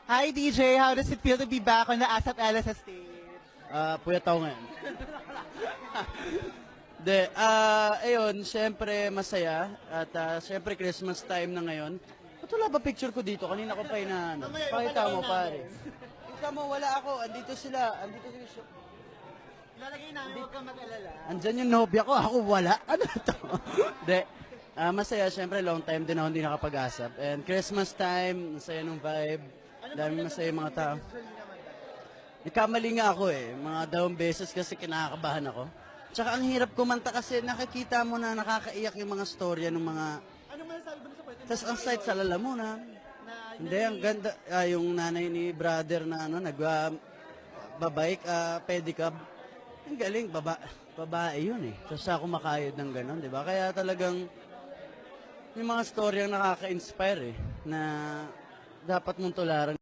Hi DJ, how does it feel to be back on the ASAP LSS stage? Puyat ako ngayon. De, ayun, syempre masaya. At syempre Christmas time na ngayon. Ba't wala ba picture ko dito? Kanina ko pa inaano. Pakita mo, pare. Kita mo, wala ako. Andito sila. Andito sila. Lalagay namin, huwag kang mag-alala. Andyan yung nobya ko. Ako wala. Ano to? De, masaya. Syempre, long time din ako hindi nakapag-asap. And Christmas time, masaya nung vibe. Dami masaya yung mga tao. Nagkamali nga ako eh. Mga dalawang beses kasi kinakabahan ako. Tsaka ang hirap kumanta kasi nakikita mo na nakakaiyak yung mga storya ng mga... Ano man sabi mo sa kwento? Tapos ang sight sa lalamunan. Hindi, ang ganda. Yung nanay ni brother na ano, nagbabike, pedicab. Ang galing, babae yun eh. Tapos ako makayod ng gano'n, di ba? Kaya talagang yung mga story ang nakaka-inspire eh, na dapat mong tularan.